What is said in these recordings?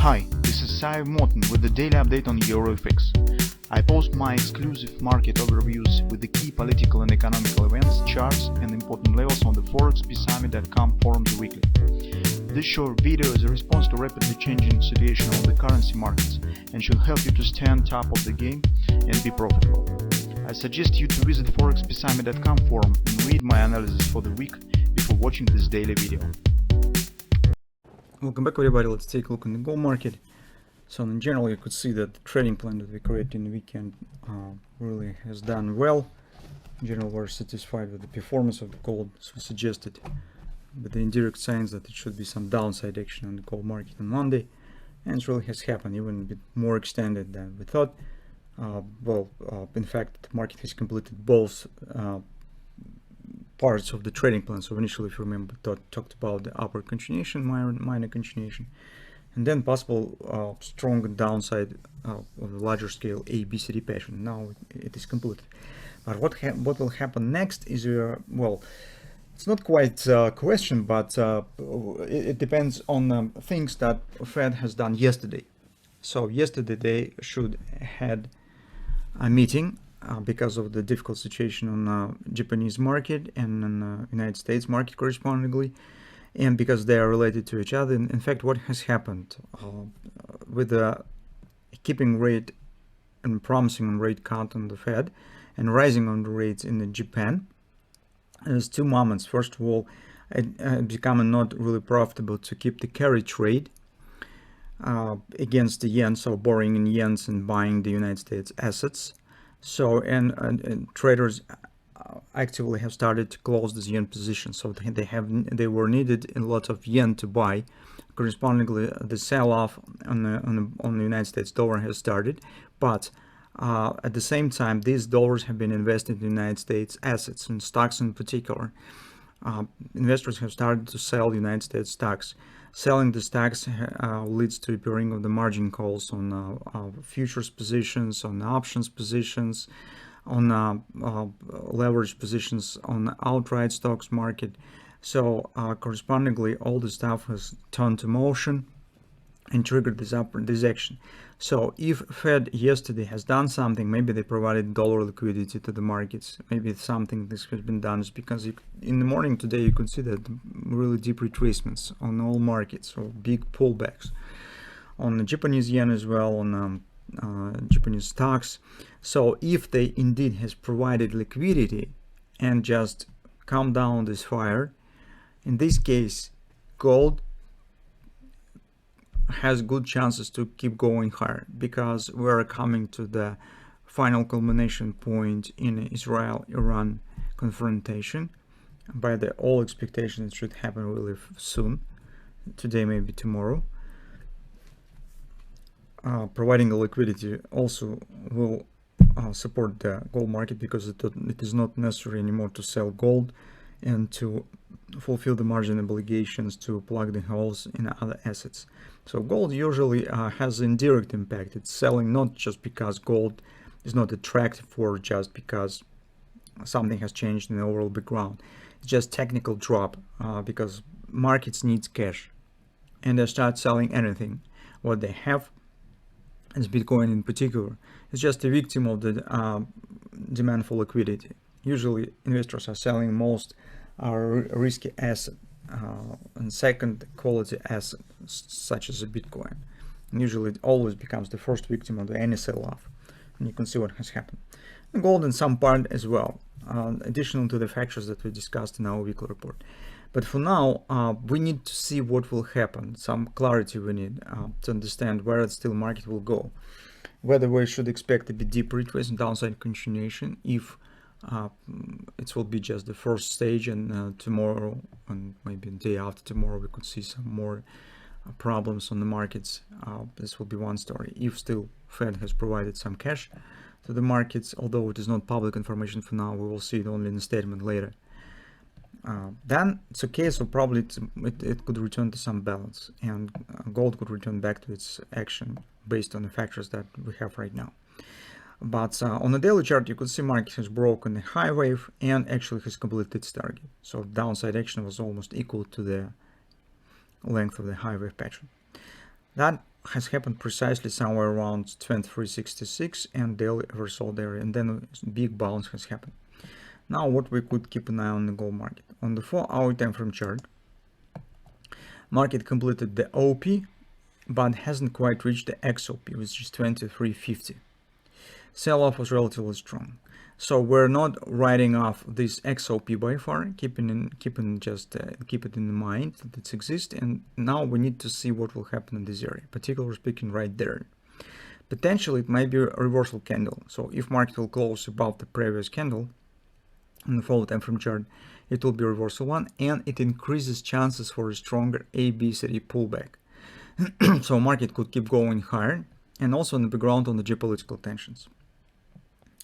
Hi, this is Sive Morten with the daily update on EuroFX. I post my exclusive market overviews with the key political and economical events, charts and important levels on the ForexPeaceArmy.com forums weekly. This short video is a response to rapidly changing situation on the currency markets and should help you to stay on top of the game and be profitable. I suggest you to visit ForexPeaceArmy.com forum and read my analysis for the week before watching this daily video. Welcome back everybody. Let's take a look in the gold market. So in general you could see that the trading plan that we created in the weekend really has done well. In general we're satisfied with the performance of the gold, as we suggested, with the indirect signs that it should be some downside action on the gold market on Monday, and it really has happened, even a bit more extended than we thought. In fact the market has completed both parts of the trading plan. So initially, if you remember, talked about the upper continuation, minor continuation, and then possible strong downside of the larger scale ABCD pattern. Now it is completed. But what will happen next is well, it's not quite a question, but it depends on things that Fed has done yesterday. So yesterday they should had a meeting because of the difficult situation on Japanese market and on United States market correspondingly, and because they are related to each other. In fact, what has happened with the keeping rate and promising on rate cut on the Fed and rising on the rates in Japan, there's two moments. First of all, it becoming not really profitable to keep the carry trade against the yen, so borrowing in yens and buying the United States assets. So and traders actively have started to close this yen position. So they were needed a lot of yen to buy. Correspondingly, the sell-off on the United States dollar has started, but at the same time, these dollars have been invested in United States assets and stocks in particular. Investors have started to sell United States stocks. Selling the stocks leads to appearing of the margin calls on futures positions, on options positions, on leverage positions on outright stocks market. So correspondingly, all the stuff has turned to motion and triggered this action. So if Fed yesterday has done something, maybe they provided dollar liquidity to the markets, maybe something this has been done, is because in the morning today you could see that really deep retracements on all markets, or big pullbacks on the Japanese yen as well, on Japanese stocks. So if they indeed has provided liquidity and just calm down this fire, in this case gold has good chances to keep going higher, because we're coming to the final culmination point in Israel-Iran confrontation. By the all expectations, it should happen really soon, today, maybe tomorrow. Providing the liquidity also will support the gold market, because it is not necessary anymore to sell gold and to fulfill the margin obligations to plug the holes in other assets. So gold usually has indirect impact. It's selling not just because gold is not attractive, or just because something has changed in the overall background. It's just technical drop because markets needs cash, and they start selling anything what they have, as Bitcoin in particular. It's just a victim of the demand for liquidity. Usually investors are selling most risky asset and second quality asset, such as a Bitcoin. And usually it always becomes the first victim of any sell-off, and you can see what has happened. And gold in some part as well, additional to the factors that we discussed in our weekly report. But for now, we need to see what will happen. Some clarity we need to understand where the still market will go. Whether we should expect a bit deep retrace and downside continuation, if it will be just the first stage, and tomorrow and maybe the day after tomorrow we could see some more problems on the markets. This will be one story. If still Fed has provided some cash to the markets, although it is not public information for now, we will see it only in a statement later. Then it's okay, so probably it could return to some balance, and gold could return back to its action based on the factors that we have right now. But on the daily chart, you could see market has broken the high wave and actually has completed its target. So downside action was almost equal to the length of the high wave pattern. That has happened precisely somewhere around 23.66 and daily oversold area, and then a big bounce has happened. Now what we could keep an eye on the gold market. On the 4-hour time frame chart, market completed the OP but hasn't quite reached the XOP, which is 23.50. Sell-off was relatively strong, so we're not writing off this XOP by far. Keep it in mind that it exists, and now we need to see what will happen in this area, particularly speaking right there. Potentially it might be a reversal candle, so if market will close above the previous candle on the follow time frame chart, it will be a reversal one, and it increases chances for a stronger ABCD pullback. So market could keep going higher, and also in the background on the geopolitical tensions.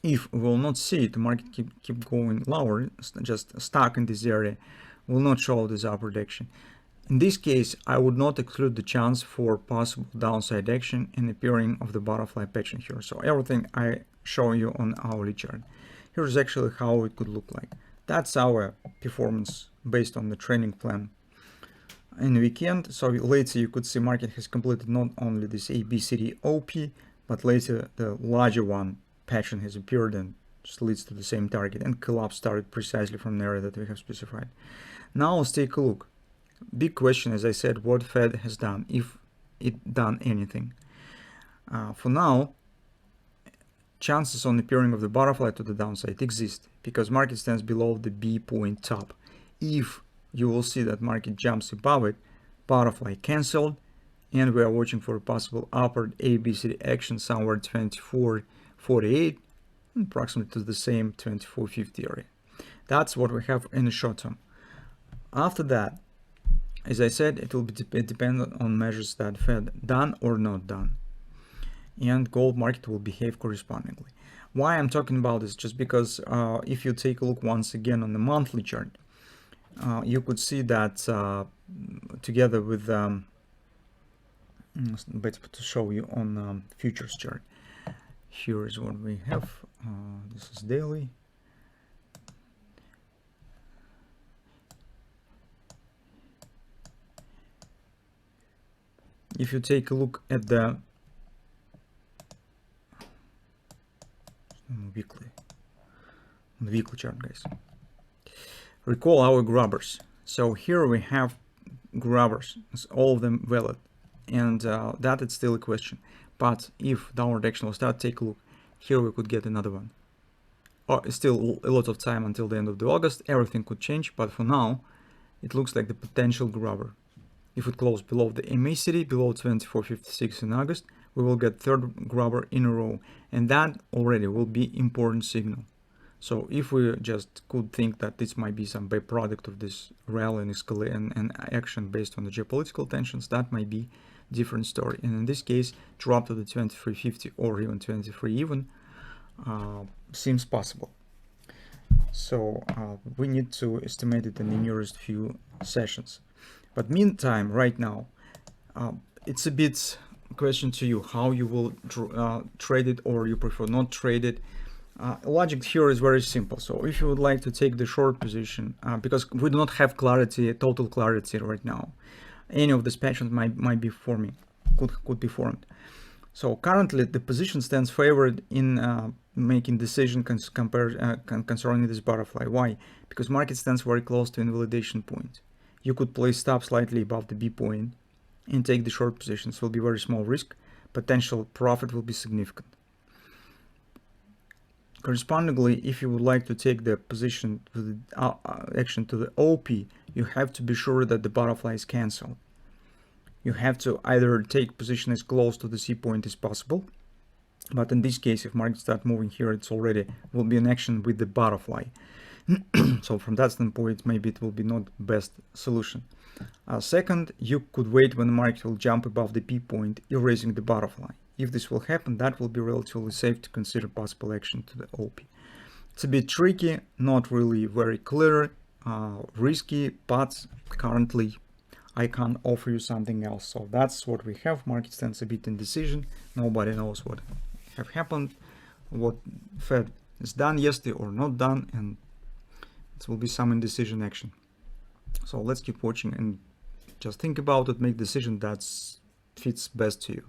If we will not see it, the market keep going lower, just stuck in this area, will not show this upward action. In this case, I would not exclude the chance for possible downside action and appearing of the butterfly pattern here. So everything I show you on hourly chart. Here's actually how it could look like. That's our performance based on the training plan in the weekend. So later you could see market has completed not only this ABCD OP, but later the larger one pattern has appeared and just leads to the same target, and collapse started precisely from the area that we have specified. Now let's take a look. Big question, as I said, what Fed has done, if it done anything. For now, chances on appearing of the butterfly to the downside exist because market stands below the B point top. If you will see that market jumps above it, butterfly cancelled, and we are watching for a possible upward ABCD action somewhere 24.48, approximately to the same 24.50 area. That's what we have in the short term. After that, as I said, it will be dependent on measures that Fed done or not done, and gold market will behave correspondingly. Why I'm talking about this? Just because if you take a look once again on the monthly chart, you could see that together with better to show you on futures chart. Here is what we have. This is daily. If you take a look at the weekly chart, guys, recall our grubbers. So here we have grubbers, all of them valid, and that is still a question. But if downward action will start, take a look. Here we could get another one. Still a lot of time until the end of the August. Everything could change, but for now, it looks like the potential grubber. If it closes below the MACD, below 24.56 in August, we will get third grubber in a row, and that already will be important signal. So if we just could think that this might be some byproduct of this rally and action based on the geopolitical tensions, that might be different story. And in this case, drop to the 23.50 or even 23 even seems possible. So we need to estimate it in the nearest few sessions. But meantime, right now, it's a bit question to you how you will trade it, or you prefer not trade it. Logic here is very simple. So if you would like to take the short position, because we do not have clarity, total clarity right now, any of these patterns might be forming, could be formed. So currently the position stands favored in making decision concerning this butterfly. Why? Because market stands very close to invalidation point. You could place stop slightly above the B point and take the short positions. Will be very small risk. Potential profit will be significant. Correspondingly, if you would like to take the position to the action to the OP, you have to be sure that the butterfly is cancelled. You have to either take position as close to the C point as possible, but in this case, if market start moving here, it's already will be an action with the butterfly. So from that standpoint, maybe it will be not best solution. Second, you could wait when the market will jump above the P point, erasing the butterfly. If this will happen, that will be relatively safe to consider possible action to the OP. It's a bit tricky, not really very clear, risky, but currently I can't offer you something else. So that's what we have. Market stands a bit indecision. Nobody knows what have happened, what Fed is done yesterday or not done, and it will be some indecision action. So let's keep watching and just think about it, make decision. That's fits best to you.